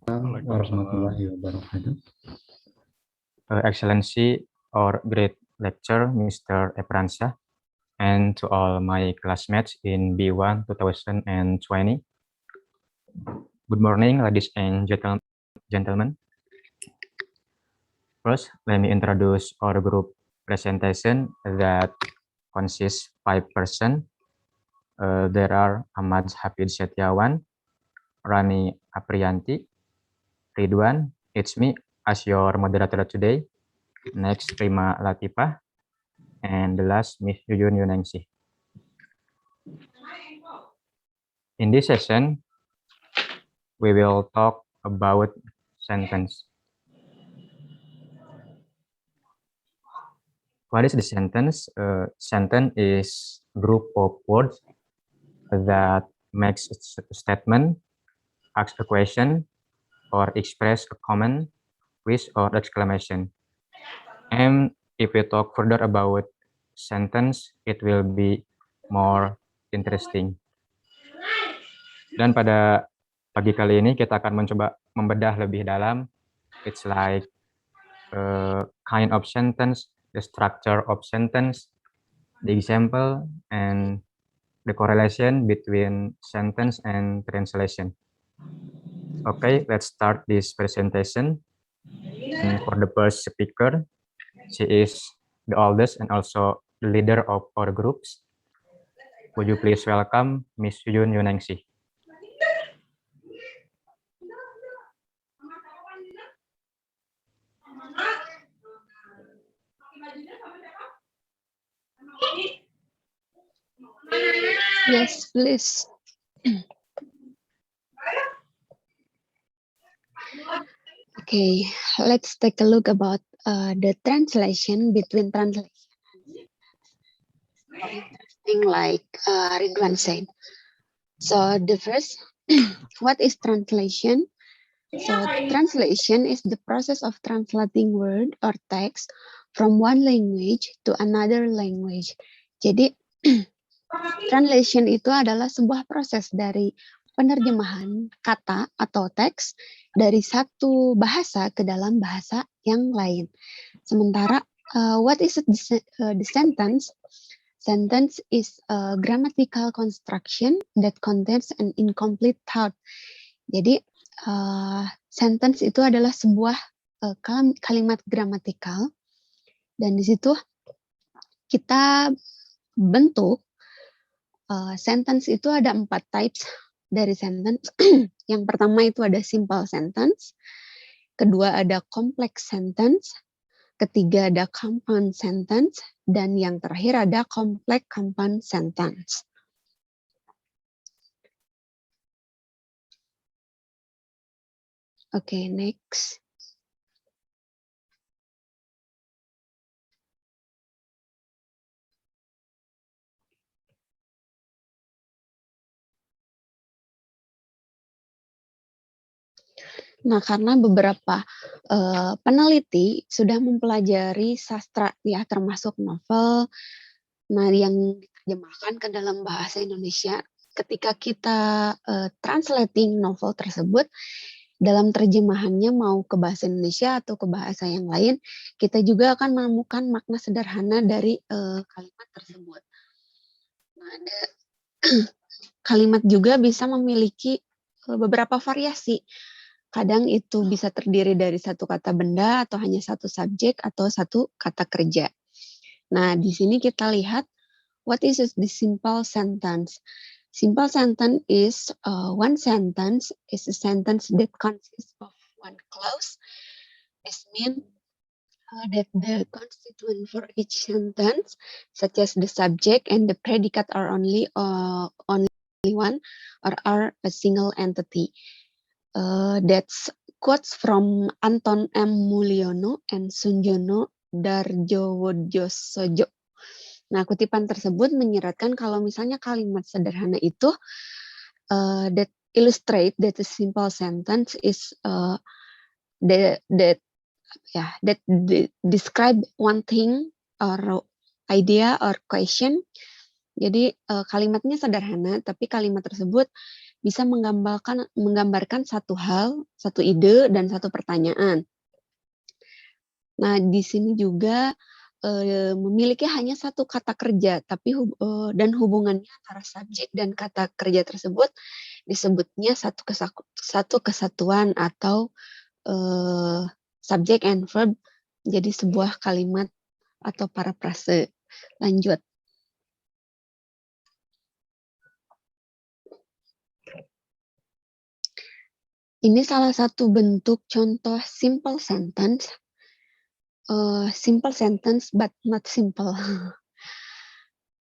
warahmatullahi wabarakatuh. Excellency or great lecturer, Mr. Efransyah, and to all my classmates in B1 2020. Good morning, ladies and gentlemen. First, let me introduce our group presentation that consists 5 persons. There are Ahmad Hafid Setiawan, Rani Aprianti, Ridwan, it's me as your moderator today. Next, Prima Latifah, and the last, Miss Yuyun Yuningsih. In this session, we will talk about sentence. What is the sentence? Sentence is group of words that makes a statement, asks a question, or express a comment, wish, or exclamation. And if we talk further about sentence, it will be more interesting. Dan pada pagi kali ini kita akan mencoba membedah lebih dalam. It's like kind of sentence, the structure of sentence, the example, and the correlation between sentence and translation. Okay, let's start this presentation. And for the first speaker, she is the oldest and also the leader of our groups. Would you please welcome Miss Yuyun Yuningsih? Yes, please. Okay, let's take a look about the translation between translation. Interesting, like Ridwan said. So the first, what is translation? So translation is the process of translating word or text from one language to another language. Jadi translation itu adalah sebuah proses dari penerjemahan kata atau teks dari satu bahasa ke dalam bahasa yang lain. Sementara what is the sentence? Sentence is a grammatical construction that contains an incomplete thought. Jadi sentence itu adalah sebuah kalimat gramatikal dan di situ kita bentuk sentence itu ada 4 types dari sentence. Yang pertama itu ada simple sentence, kedua ada complex sentence, ketiga ada compound sentence, dan yang terakhir ada complex compound sentence. Oke, next. Nah, karena beberapa peneliti sudah mempelajari sastra ya, termasuk novel, nah yang diterjemahkan ke dalam bahasa Indonesia, ketika kita translating novel tersebut, dalam terjemahannya mau ke bahasa Indonesia atau ke bahasa yang lain, kita juga akan menemukan makna sederhana dari kalimat tersebut. Nah, ada kalimat juga bisa memiliki beberapa variasi. Kadang itu bisa terdiri dari satu kata benda atau hanya satu subjek atau satu kata kerja. Nah, di sini kita lihat what is the simple sentence. Simple sentence is one sentence is a sentence that consists of one clause. This means that the constituent for each sentence, such as the subject and the predicate, are only one or are a single entity. That's quotes from Anton M. Mulyono and Sunjono Darjowodjosojo. Nah, kutipan tersebut menyeratkan kalau misalnya kalimat sederhana itu that illustrate that a simple sentence is that describe one thing or idea or question. Jadi kalimatnya sederhana, tapi kalimat tersebut bisa menggambarkan satu hal, satu ide, dan satu pertanyaan. Nah, di sini juga memiliki hanya satu kata kerja, tapi dan hubungannya antara subjek dan kata kerja tersebut disebutnya satu kesatuan atau subject and verb, jadi sebuah kalimat atau parafrase. Lanjut. Ini salah satu bentuk contoh simple sentence. Simple sentence but not simple.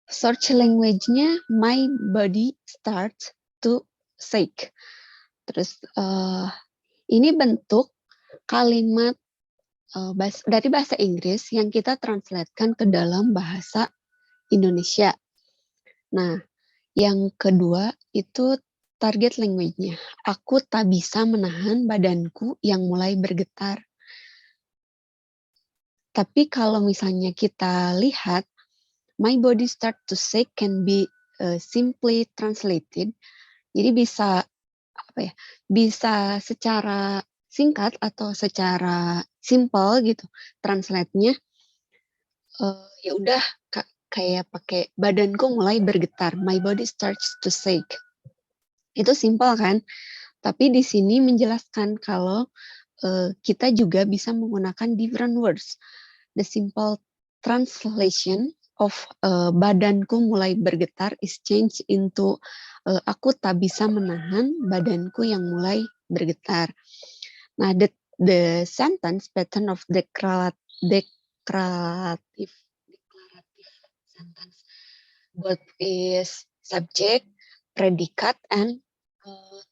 Search language-nya my body starts to shake. Terus ini bentuk kalimat dari bahasa Inggris yang kita translatekan ke dalam bahasa Indonesia. Nah, yang kedua itu target language-nya. Aku tak bisa menahan badanku yang mulai bergetar. Tapi kalau misalnya kita lihat, my body start to shake can be simply translated. Jadi bisa bisa secara singkat atau secara simple gitu translate-nya. Ya udah kayak pakai badanku mulai bergetar. My body starts to shake. Itu simple kan? Tapi di sini menjelaskan kalau kita juga bisa menggunakan different words. The simple translation of badanku mulai bergetar is changed into aku tak bisa menahan badanku yang mulai bergetar. Nah, the sentence pattern of declarative sentence both is subject, predicate, and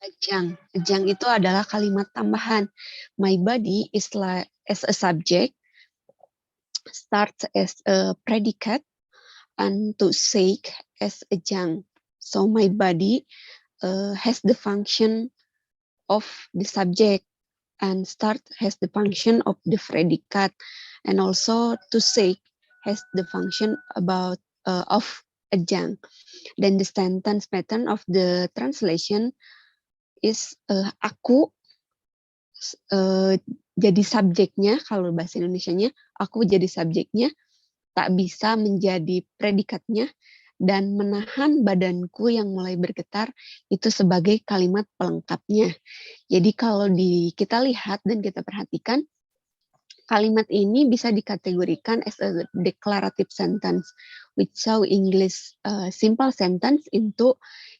adjunct. Adjunct itu adalah kalimat tambahan. My body is like as a subject, starts as a predicate, and to shake as adjunct. So my body has the function of the subject, and start has the function of the predicate, and also to shake has the function of adjunct. Then the sentence pattern of the translation is aku jadi subjeknya, kalau bahasa Indonesianya aku jadi subjeknya, tak bisa menjadi predikatnya, dan menahan badanku yang mulai bergetar itu sebagai kalimat pelengkapnya. Jadi kalau kita lihat dan kita perhatikan, kalimat ini bisa dikategorikan as a declarative sentence, which show English simple sentence into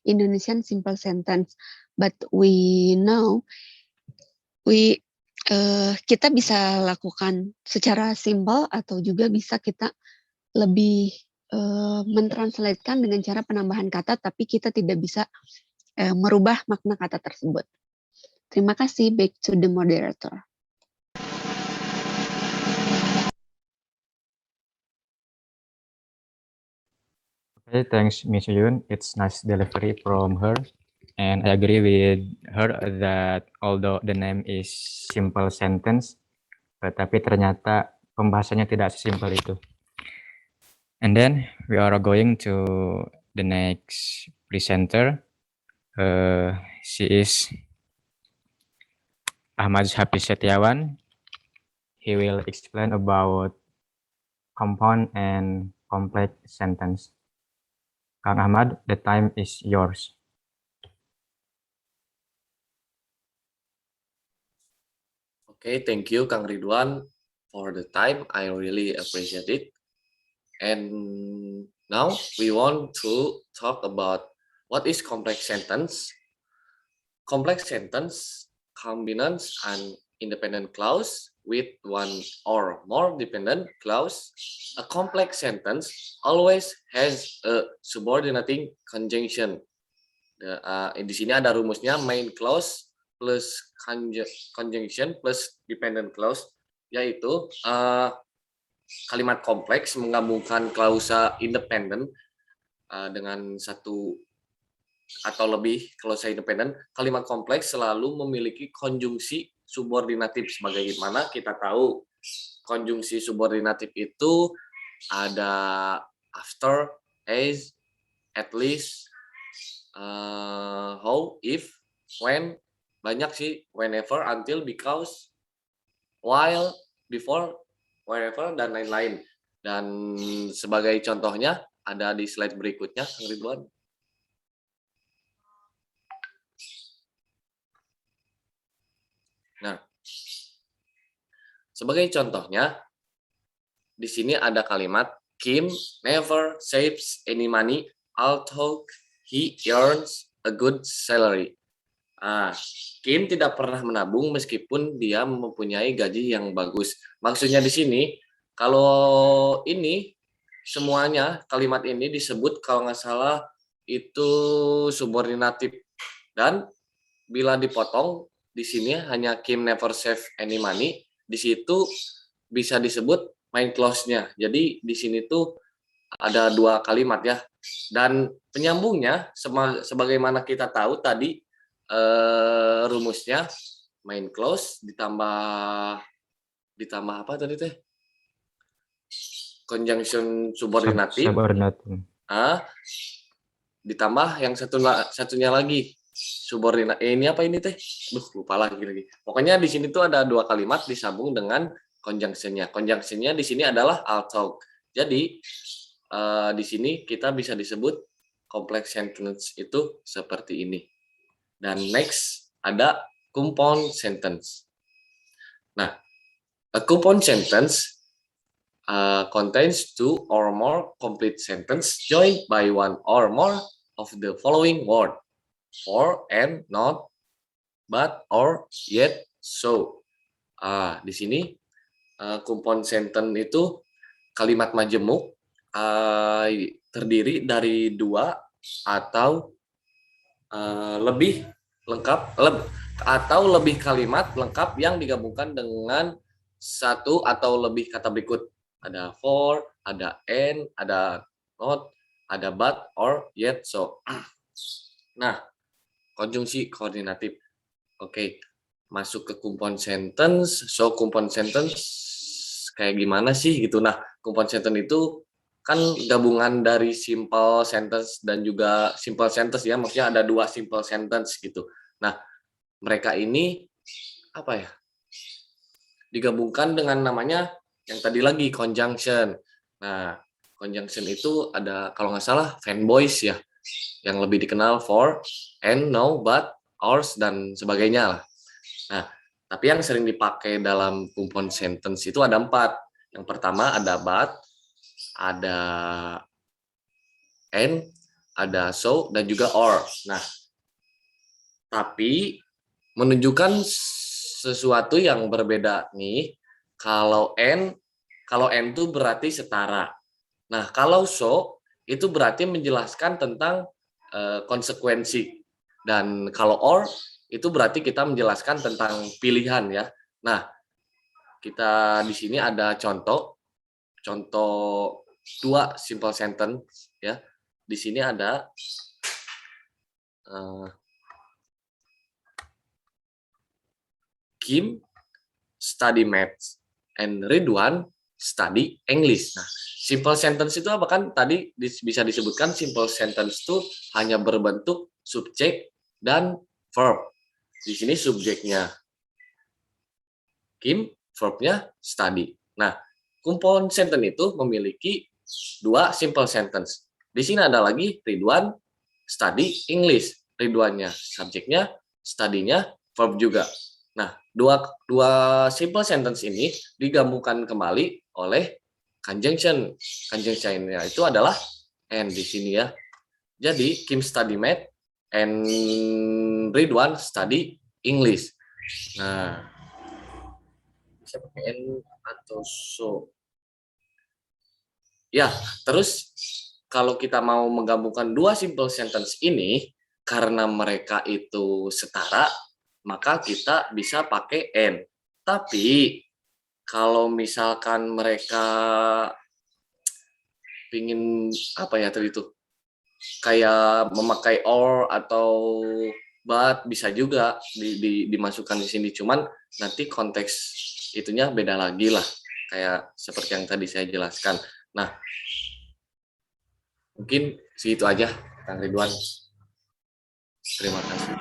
Indonesian simple sentence. But we know kita bisa lakukan secara simple atau juga bisa kita lebih mentranslatekan dengan cara penambahan kata, tapi kita tidak bisa merubah makna kata tersebut. Terima kasih. Back to the moderator. Okay, thanks, Miss Yun. It's nice delivery from her. And I agree with her that although the name is simple sentence, tapi ternyata pembahasannya tidak sesimpel itu. And then we are going to the next presenter. She is Ahmad Hafiz Setiawan. He will explain about compound and complex sentence. Kang Ahmad, the time is yours. Okay, thank you, Kang Ridwan, for the time. I really appreciate it. And now we want to talk about what is complex sentence. Complex sentence combines an independent clause with one or more dependent clause. A complex sentence always has a subordinating conjunction. Di sini ada rumusnya main clause plus conjunction plus dependent clause, yaitu kalimat kompleks menggabungkan klausa independen dengan satu atau lebih klausa independen. Kalimat kompleks selalu memiliki konjungsi subordinatif. Sebagaimana kita tahu, konjungsi subordinatif itu ada after, as, at least, how, if, when, banyak sih, whenever, until, because, while, before, wherever, dan lain-lain. Dan sebagai contohnya ada di slide berikutnya, Kang Ridwan. Nah, sebagai contohnya, di sini ada kalimat Kim never saves any money although he earns a good salary. Kim tidak pernah menabung meskipun dia mempunyai gaji yang bagus. Maksudnya di sini, kalau ini semuanya kalimat ini disebut kalau nggak salah itu subordinatif, dan bila dipotong di sini hanya Kim never save any money, di situ bisa disebut main clause-nya. Jadi di sini tuh ada dua kalimat ya, dan penyambungnya sebagaimana kita tahu tadi rumusnya main clause ditambah apa tadi teh, conjunction subordinatif, Subordinating. ditambah yang satunya lagi subordinat. Ini apa ini teh? Lupa lagi. Pokoknya di sini tuh ada dua kalimat disambung dengan conjunction-nya. Conjunction-nya di sini adalah although. Jadi di sini kita bisa disebut complex sentence itu seperti ini. Dan next ada compound sentence. Nah, a compound sentence contains two or more complete sentence joined by one or more of the following word: for, and, not, but, or, yet, so. Di sini compound sentence itu kalimat majemuk terdiri dari dua atau lebih lengkap atau lebih kalimat lengkap yang digabungkan dengan satu atau lebih kata berikut. Ada for, ada and, ada not, ada but, or, yet, so. Nah, konjungsi koordinatif. Oke, masuk ke compound sentence. So compound sentence kayak gimana sih gitu. Nah, compound sentence itu kan gabungan dari simple sentence dan juga simple sentence ya, maksudnya ada dua simple sentence gitu. Nah, mereka ini apa ya, digabungkan dengan namanya yang tadi lagi conjunction. Nah, conjunction itu ada kalau nggak salah fanboys ya, yang lebih dikenal for, and, no, but, ours, dan sebagainya lah. Nah, tapi yang sering dipakai dalam compound sentence itu ada 4. Yang pertama ada but, ada and, ada so, dan juga or. Nah, tapi menunjukkan sesuatu yang berbeda nih. Kalau and itu berarti setara. Nah, kalau so itu berarti menjelaskan tentang konsekuensi. Dan kalau or itu berarti kita menjelaskan tentang pilihan ya. Nah, kita di sini ada contoh dua simple sentence ya. Di sini ada Kim study maths and Ridwan study English. Nah, simple sentence itu apa, kan tadi bisa disebutkan simple sentence itu hanya berbentuk subjek dan verb. Di sini subjeknya Kim, verbnya study. Nah, compound sentence itu memiliki dua simple sentence. Di sini ada lagi Ridwan study English. Ridwannya subjeknya, study-nya verb juga. Nah, dua simple sentence ini digabungkan kembali oleh conjunction. Conjunction-nya itu adalah and di sini ya. Jadi Kim study math and Ridwan study English. Nah, bisa pakai and atau so. Ya, terus kalau kita mau menggabungkan dua simple sentence ini karena mereka itu setara, maka kita bisa pakai and. Tapi kalau misalkan mereka pingin apa ya tadi itu kayak memakai or atau but, bisa juga dimasukkan di sini, cuman nanti konteks itunya beda lagi lah, kayak seperti yang tadi saya jelaskan. Nah, mungkin segitu aja Kang Ridwan. Terima kasih.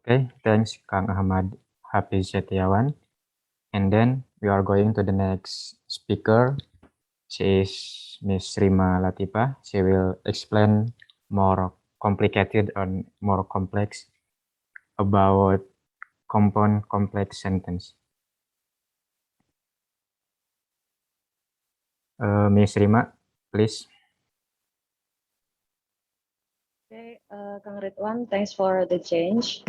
Okay, thanks Kang Ahmad Hafiz Setiawan. And then we are going to the next speaker. She is Miss Rima Latifa. She will explain more complicated and more complex about compound complex sentence. Miss Rima, please. Okay, Kang Ridwan, thanks for the change.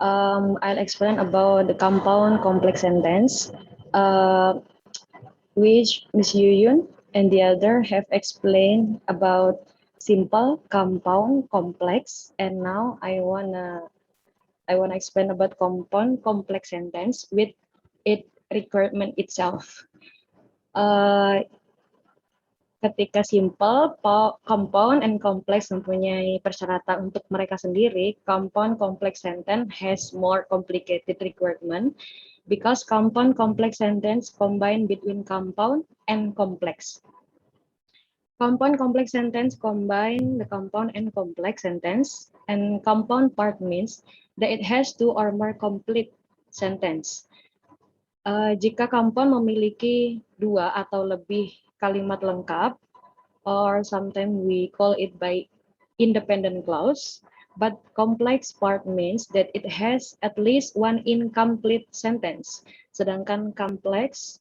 I'll explain about the compound complex sentence, which Ms. Yuyun and the other have explained about simple, compound, complex, and now I wanna explain about compound complex sentence with its requirement itself. Ketika simple, compound, and complex mempunyai persyaratan untuk mereka sendiri, compound complex sentence has more complicated requirement because compound complex sentence combine between compound and complex. Compound complex sentence combine the compound and complex sentence, and compound part means that it has two or more complete sentence. Jika compound memiliki dua atau lebih kalimat lengkap, or sometimes we call it by independent clause, but complex part means that it has at least one incomplete sentence. Sedangkan complex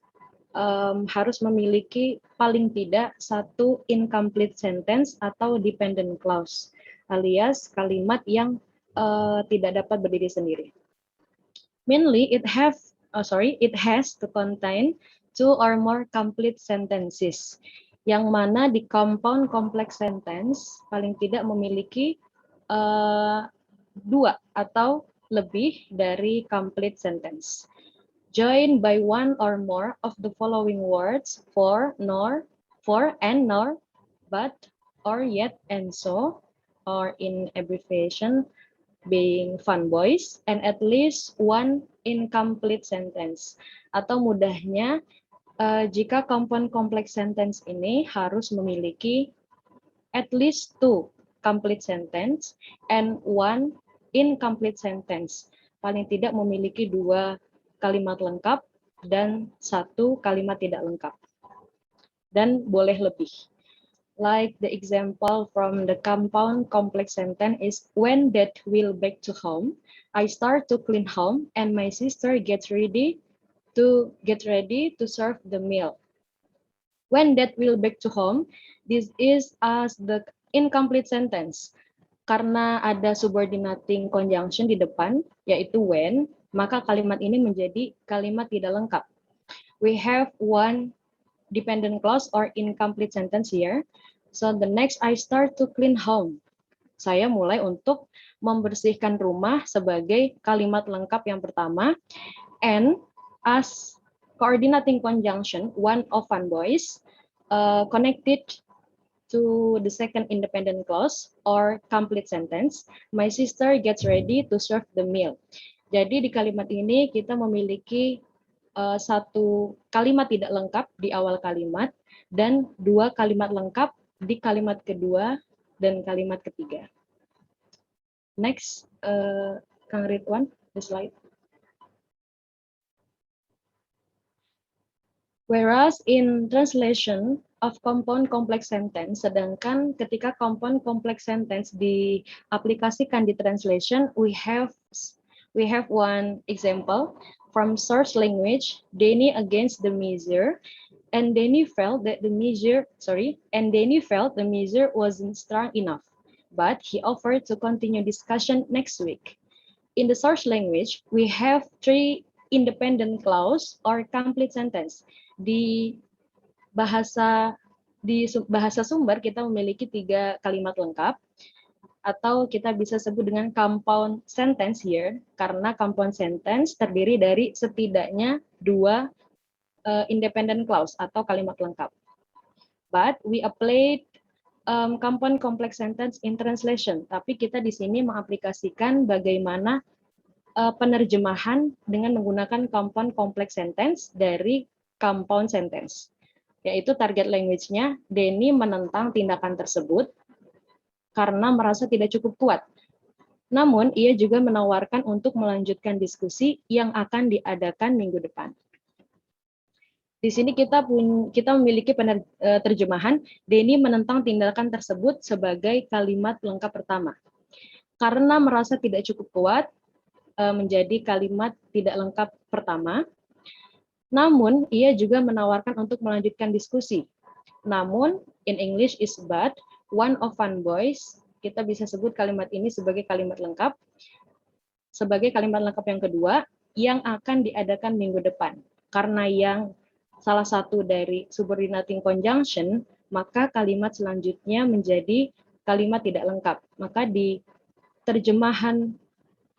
harus memiliki paling tidak satu incomplete sentence atau dependent clause, alias kalimat yang tidak dapat berdiri sendiri. Mainly, it has to contain two or more complete sentences, yang mana di compound complex sentence paling tidak memiliki dua atau lebih dari complete sentence. Joined by one or more of the following words: for, nor, for, and nor, but, or, yet, and so, or in abbreviation, being fun boys, and at least one incomplete sentence. Atau mudahnya, jika compound complex sentence ini harus memiliki at least two complete sentence and one incomplete sentence. Paling tidak memiliki dua kalimat lengkap dan satu kalimat tidak lengkap. Dan boleh lebih. Like the example from the compound complex sentence is, when Dad will back to home, I start to clean home and my sister gets ready to serve the meal. When Dad will back to home, this is as the incomplete sentence. Karena ada subordinating conjunction di depan, yaitu when, maka kalimat ini menjadi kalimat tidak lengkap. We have one dependent clause or incomplete sentence here. So the next, I start to clean home. Saya mulai untuk membersihkan rumah sebagai kalimat lengkap yang pertama. And as coordinating conjunction, one of fun boys connected to the second independent clause or complete sentence, my sister gets ready to serve the meal. Jadi di kalimat ini kita memiliki satu kalimat tidak lengkap di awal kalimat dan dua kalimat lengkap di kalimat kedua dan kalimat ketiga. Next, Kang Ridwan, the slide. Whereas in translation of compound complex sentence, sedangkan ketika compound complex sentence diaplikasikan di translation, we have one example from source language, Danny against the measure, and Danny felt the measure wasn't strong enough, but he offered to continue discussion next week. In the source language, we have three independent clause or complete sentence. Di bahasa sumber kita memiliki tiga kalimat lengkap, atau kita bisa sebut dengan compound sentence here, karena compound sentence terdiri dari setidaknya dua independent clause atau kalimat lengkap. But we applied compound complex sentence in translation, tapi kita di sini mengaplikasikan bagaimana penerjemahan dengan menggunakan compound complex sentence dari compound sentence. yaitu target language-nya, Denny menentang tindakan tersebut karena merasa tidak cukup kuat. Namun, ia juga menawarkan untuk melanjutkan diskusi yang akan diadakan minggu depan. Di sini kita memiliki terjemahan, Denny menentang tindakan tersebut sebagai kalimat lengkap pertama. Karena merasa tidak cukup kuat, menjadi kalimat tidak lengkap pertama. Namun, ia juga menawarkan untuk melanjutkan diskusi. Namun, in English is but, one of fun boys, kita bisa sebut kalimat ini sebagai kalimat lengkap. Sebagai kalimat lengkap yang kedua, yang akan diadakan minggu depan. Karena yang salah satu dari subordinating conjunction, maka kalimat selanjutnya menjadi kalimat tidak lengkap. Maka di terjemahan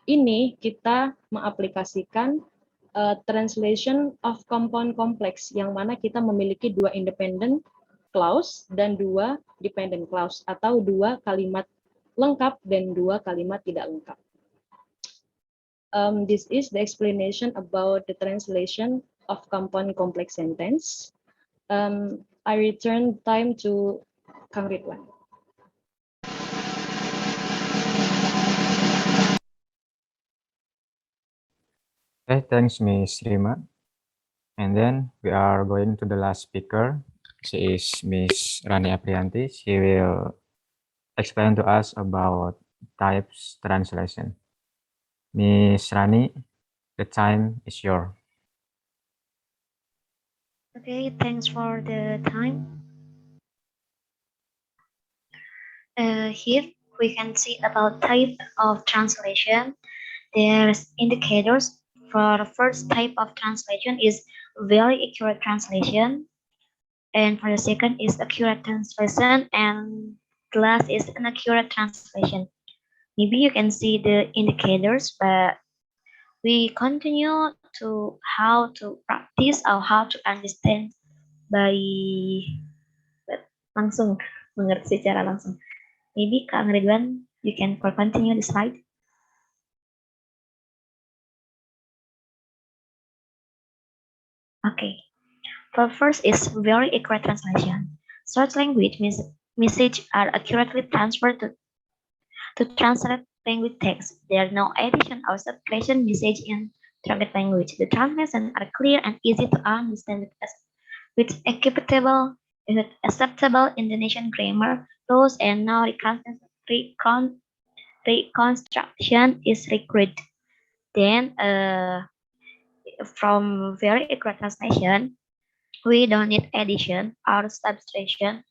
ini kita mengaplikasikan translation of compound complex, yang mana kita memiliki 2 independent clause dan 2 dependent clause, atau 2 kalimat lengkap dan 2 kalimat tidak lengkap. This is the explanation about the translation of compound complex sentence. I return time to Kang Ridwan. Okay, thanks, Miss Rima. And then we are going to the last speaker. She is Miss Rani Aprianti. She will explain to us about types translation. Miss Rani, the time is yours. Okay, thanks for the time. Here we can see about type of translation. There's indicators. For the first type of translation is very accurate translation, and for the second is accurate translation, and the last is inaccurate translation. Maybe you can see the indicators, but we continue to how to practice or how to understand by langsung mengerti secara langsung. Maybe Kang Ridwan, you can continue the slide. Okay. For first is very accurate translation. Short language message are accurately transferred to translate language text. There are no addition or subtraction message in target language. The translations are clear and easy to understand with acceptable Indonesian grammar, rules, and no reconstruction is required. Then, from very accurate translation, we don't need addition or subtraction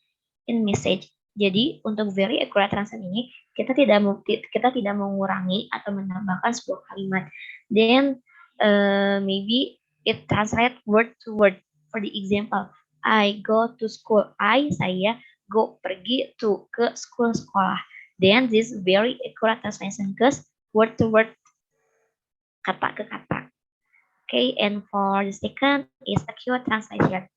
in message. Jadi untuk very accurate translation ini kita tidak mengurangi atau menambahkan sebuah kalimat. Then maybe it translate word to word. For the example, I go to school. Saya go pergi to ke school sekolah. Then this very accurate translation because word to word, kata ke kata. Okay, and for the second is accurate translation.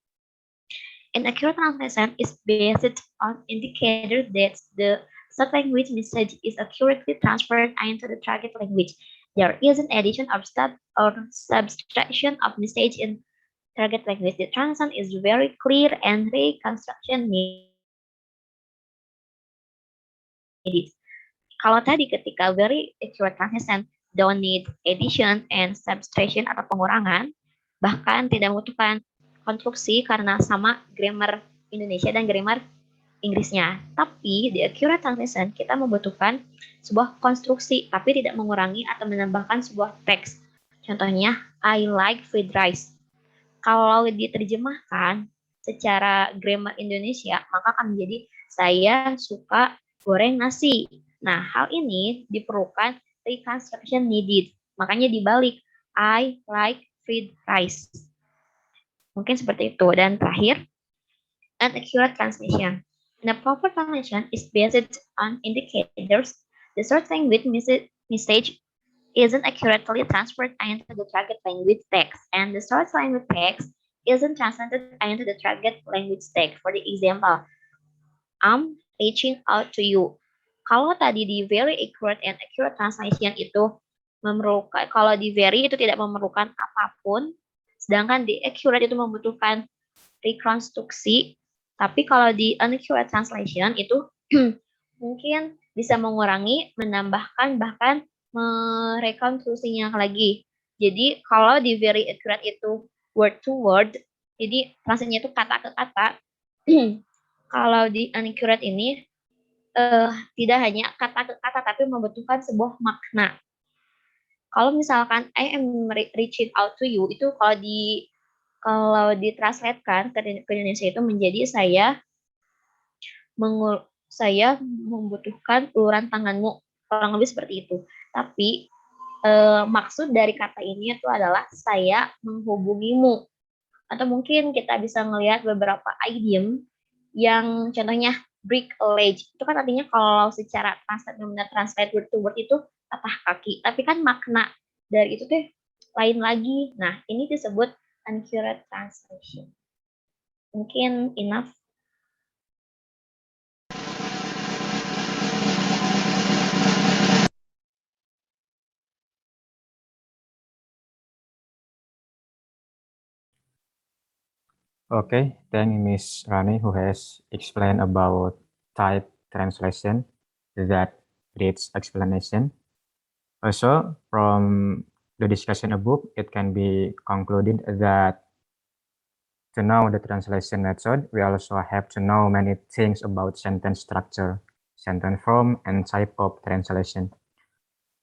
An accurate translation is based on indicator that the sub-language message is accurately transferred into the target language. There is an addition of subtraction of message in target language. The translation is very clear and reconstruction needed. Kalau tadi ketika very accurate translation don't need addition and subtraction atau pengurangan, bahkan tidak membutuhkan konstruksi karena sama grammar Indonesia dan grammar Inggrisnya. Tapi di accurate translation kita membutuhkan sebuah konstruksi tapi tidak mengurangi atau menambahkan sebuah teks. Contohnya, I like fried rice. Kalau diterjemahkan secara grammar Indonesia, maka akan menjadi saya suka goreng nasi. Nah, hal ini diperlukan reconstruction needed. Makanya dibalik, I like fried rice. Mungkin seperti itu. Dan terakhir, an accurate translation. The proper translation is based on indicators. The short language message isn't accurately transferred into the target language text, and the short language text isn't translated into the target language text. For the example, I'm reaching out to you. Kalau tadi di very accurate and accurate translation itu memerlukan, kalau di very itu tidak memerlukan apapun, sedangkan di accurate itu membutuhkan rekonstruksi, tapi kalau di inaccurate translation itu mungkin bisa mengurangi, menambahkan, bahkan merekonstruksinya lagi. Jadi kalau di very accurate itu word to word, jadi translate-nya itu kata ke kata. Kalau di inaccurate ini tidak hanya kata ke kata, tapi membutuhkan sebuah makna. Kalau misalkan I am reaching out to you, itu kalau ditranslatekan ke Indonesia itu menjadi saya membutuhkan uluran tanganmu, kurang lebih seperti itu. Tapi maksud dari kata ini itu adalah saya menghubungimu. Atau mungkin kita bisa melihat beberapa idiom yang contohnya break a leg. Itu kan artinya kalau secara translate word to word itu patah kaki. Tapi kan makna dari itu tuh lain lagi. Nah, ini disebut inaccurate translation. Mungkin enough. Okay, thank Miss Rani who has explained about type translation that reads explanation. Also, from the discussion above, it can be concluded that to know the translation method, we also have to know many things about sentence structure, sentence form, and type of translation.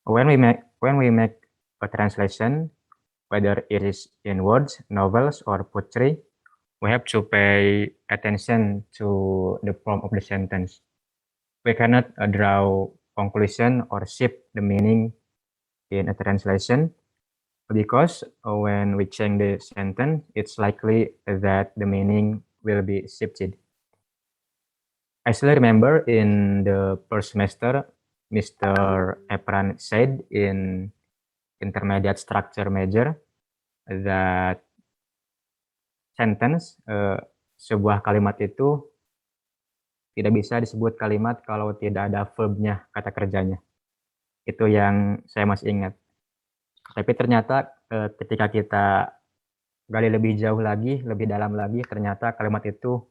When we make a translation, whether it is in words, novels, or poetry, we have to pay attention to the form of the sentence. We cannot draw conclusion or shift the meaning in a translation because when we change the sentence, it's likely that the meaning will be shifted. I still remember in the first semester, Mr. Epran said in intermediate structure major that sentence, sebuah kalimat itu tidak bisa disebut kalimat kalau tidak ada verb-nya, kata kerjanya. Itu yang saya masih ingat. Tapi ternyata ketika kita gali lebih jauh lagi, lebih dalam lagi, ternyata kalimat itu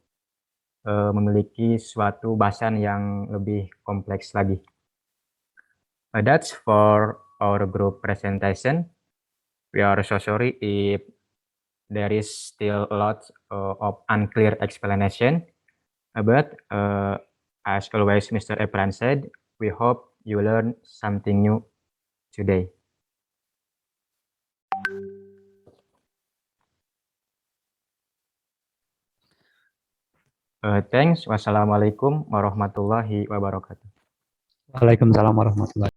memiliki suatu bahasan yang lebih kompleks lagi. That's for our group presentation. We are so sorry if there is still a lot of unclear explanation. But as always, Mr. Epran said, we hope you learn something new today. Thanks. Wassalamualaikum warahmatullahi wabarakatuh. Waalaikumsalam warahmatullahi